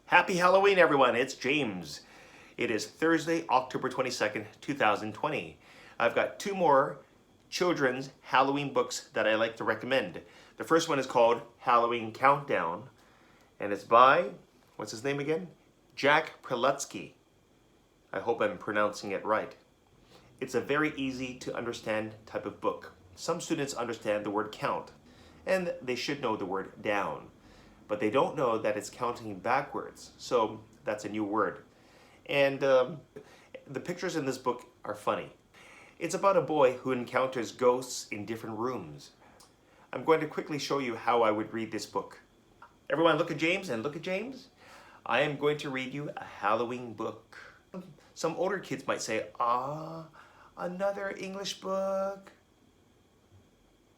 Happy Halloween, everyone. It's James. It is Thursday, October 22nd, 2020. I've got two more children's Halloween books that I like to recommend. The first one is called Halloween Countdown, and it's by, what's his name again? Jack Prelutsky. I hope I'm pronouncing it right. It's a very easy to understand type of book. Some students understand the word count, and they should know the word down. But they don't know that it's counting backwards. So that's a new word. And the pictures in this book are funny. It's about a boy who encounters ghosts in different rooms. I'm going to quickly show you how I would read this book. Everyone look at James and look at James. I am going to read you a Halloween book. Some older kids might say, another English book.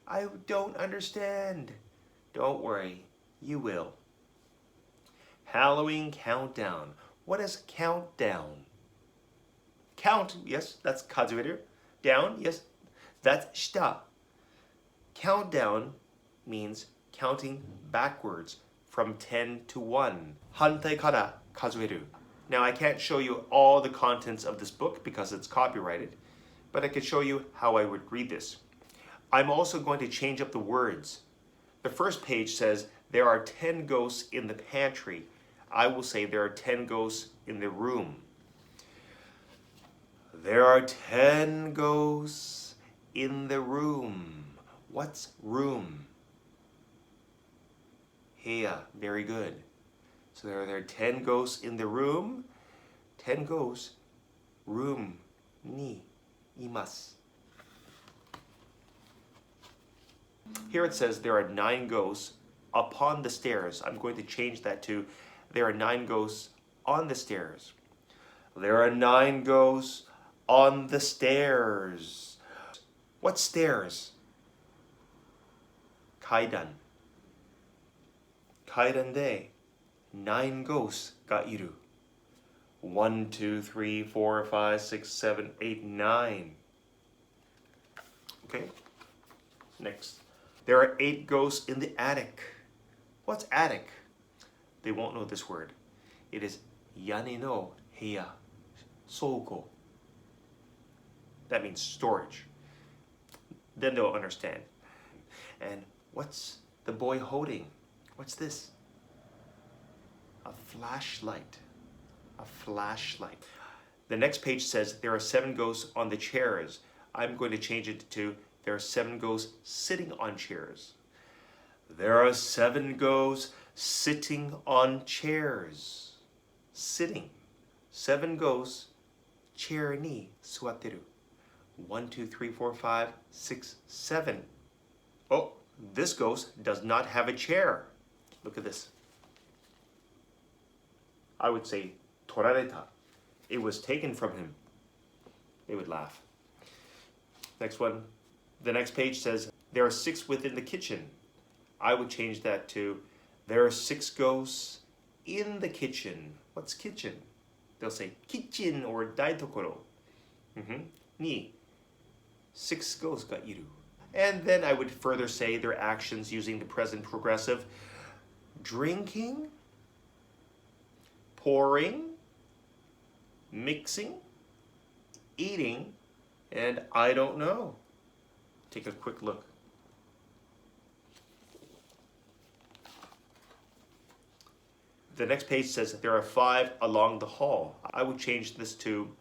I don't understand. Don't worry. You will. Halloween Countdown. What is countdown? Count, yes, that's kazueru. Down, yes, that's shita. Countdown means counting backwards from 10 to 1. Hantai kara kazueru. Now I can't show you all the contents of this book because it's copyrighted, but I could show you how I would read this. I'm also going to change up the words. The first page says, there are 10 ghosts in the pantry. I will say there are 10 ghosts in the room. There are 10 ghosts in the room. What's room? Heya, very good. So there are 10 ghosts in the room. 10 ghosts, room ni imasu. Here it says there are 9 ghosts upon the stairs. I'm going to change that to there are 9 ghosts on the stairs. There are 9 ghosts on the stairs. What stairs? Kaidan. Kaidan de 9 ghosts ga iru. 1, 2, 3, 4, 5, 6, 7, 8, 9. Okay, next. There are 8 ghosts in the attic. What's attic? They won't know this word. It is yane no heya, souko. That means storage. Then they'll understand. And what's the boy holding? What's this? A flashlight. A flashlight. The next page says there are 7 ghosts on the chairs. I'm going to change it to there are 7 ghosts sitting on chairs. There are 7 ghosts sitting on chairs. Sitting. 7 ghosts, chair ni suwateru. 1, 2, 3, 4, 5, 6, 7. Oh, this ghost does not have a chair. Look at this. I would say torareta. It was taken from him. They would laugh. Next one. The next page says there are 6 within the kitchen. I would change that to there are 6 ghosts in the kitchen. What's kitchen? They'll say kitchen or daitokoro. Ni 6 ghosts ga iru. And then I would further say their actions using the present progressive. Drinking, pouring, mixing, eating, and I don't know. Take a quick look. The next page says there are 5 along the hall. I would change this to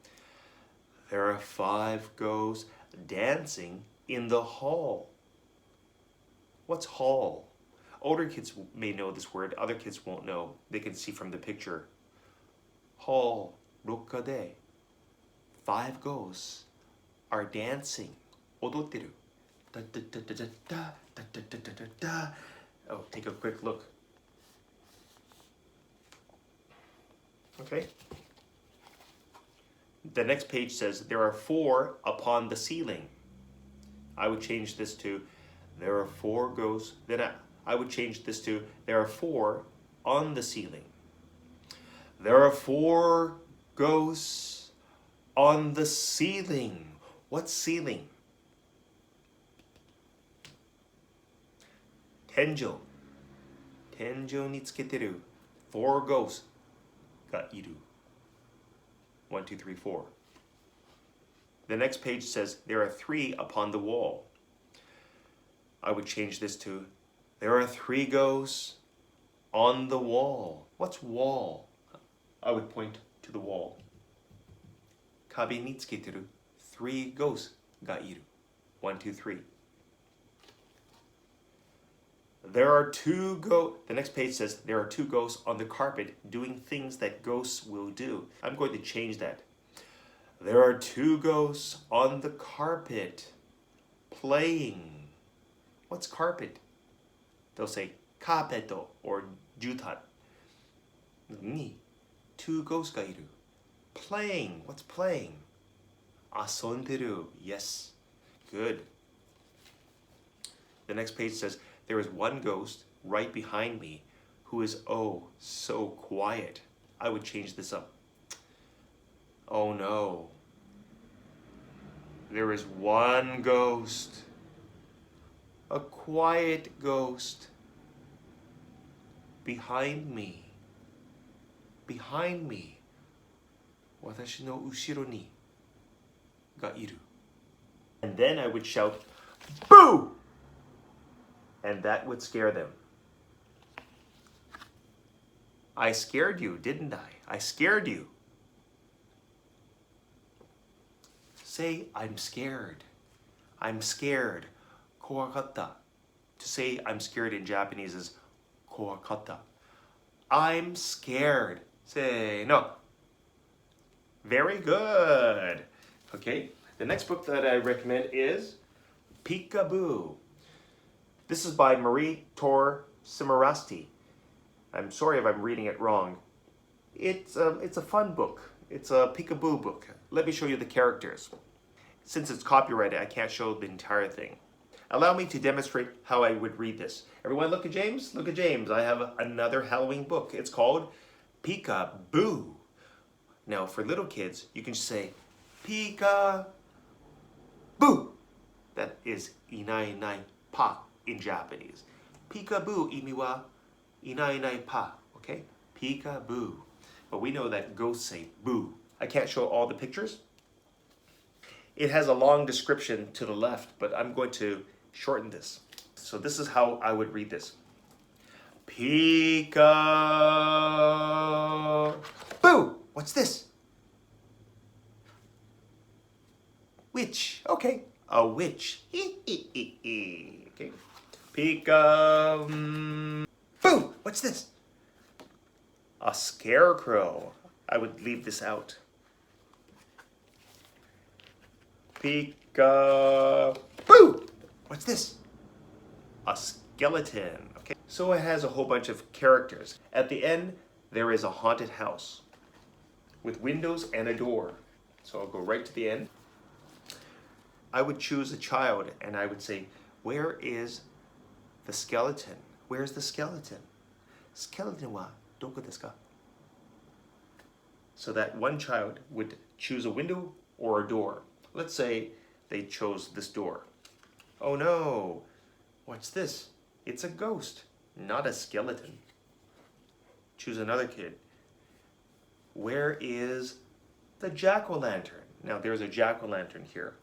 there are 5 ghosts dancing in the hall. What's hall? Older kids may know this word, other kids won't know. They can see from the picture. Hall, rokka de. 5 ghosts are dancing. Odotteru. Da, da, da, da, da, da, da, da, da, da, da. Oh, take a quick look. Okay. The next page says there are 4 upon the ceiling. I would change this to there are 4 ghosts. Then I would change this to there are 4 on the ceiling. There are 4 ghosts on the ceiling. What ceiling? Tenjo. Tenjo ni tsuketeru. 4 ghosts ga iru. 1, 2, 3, 4. The next page says there are 3 upon the wall. I would change this to there are 3 ghosts on the wall. What's wall? I would point to the wall. Kabe ni tsuketeru 3 ghosts ga iru. 1, 2, 3. There are 2 ghosts. The next page says there are 2 ghosts on the carpet doing things that ghosts will do. I'm going to change that. There are 2 ghosts on the carpet playing. What's carpet? They'll say kapeto or jutan. Ni 2 ghosts ga iru. Playing. What's playing? Asonderu. Yes. Good. The next page says there is 1 ghost right behind me who is oh so quiet. I would change this up. Oh no. There is 1 ghost. A quiet ghost. Behind me. Behind me. Watashi no ushiro ni ga iru. And then I would shout, boo! And that would scare them. I scared you, didn't I? I scared you. Say, I'm scared. I'm scared. Kowakatta. To say I'm scared in Japanese is kowakatta. I'm scared. Say no. Very good. Okay, the next book that I recommend is Peekaboo. This is by Marie Tor Simarasti. I'm sorry if I'm reading it wrong. It's a fun book. It's a peekaboo book. Let me show you the characters. Since it's copyrighted, I can't show the entire thing. Allow me to demonstrate how I would read this. Everyone look at James? Look at James. I have another Halloween book. It's called Peekaboo. Now for little kids, you can just say Peekaboo. That is inai nai pa in Japanese. Peekaboo imi wa inai nai pa. Okay? Peekaboo. But we know that ghosts say boo. I can't show all the pictures. It has a long description to the left, but I'm going to shorten this. So this is how I would read this. Peekaboo. What's this? Witch. Okay. A witch. Okay. Peekaboo. What's this? A scarecrow. I would leave this out. Peekaboo. What's this? A skeleton. Okay. So it has a whole bunch of characters. At the end, there is a haunted house with windows and a door. So I'll go right to the end. I would choose a child and I would say, where is the skeleton? Where's the skeleton? Skeleton wa doko desu ka? So that one child would choose a window or a door. Let's say they chose this door. Oh no, what's this? It's a ghost, not a skeleton. Choose another kid. Where is the jack-o'-lantern? Now there's a jack-o'-lantern here.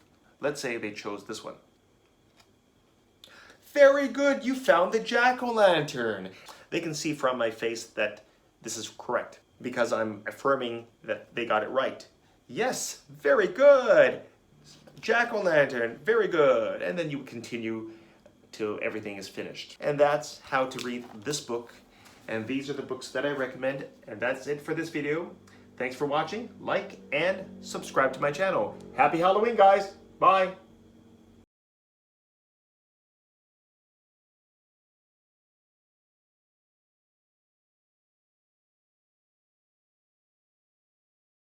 Let's say they chose this one. Very good, you found the jack-o'-lantern. They can see from my face that this is correct because I'm affirming that they got it right. Yes, very good. Jack-o'-lantern, very good. And then you continue till everything is finished. And that's how to read this book. And these are the books that I recommend. And that's it for this video. Thanks for watching. Like and subscribe to my channel. Happy Halloween, guys. Bye.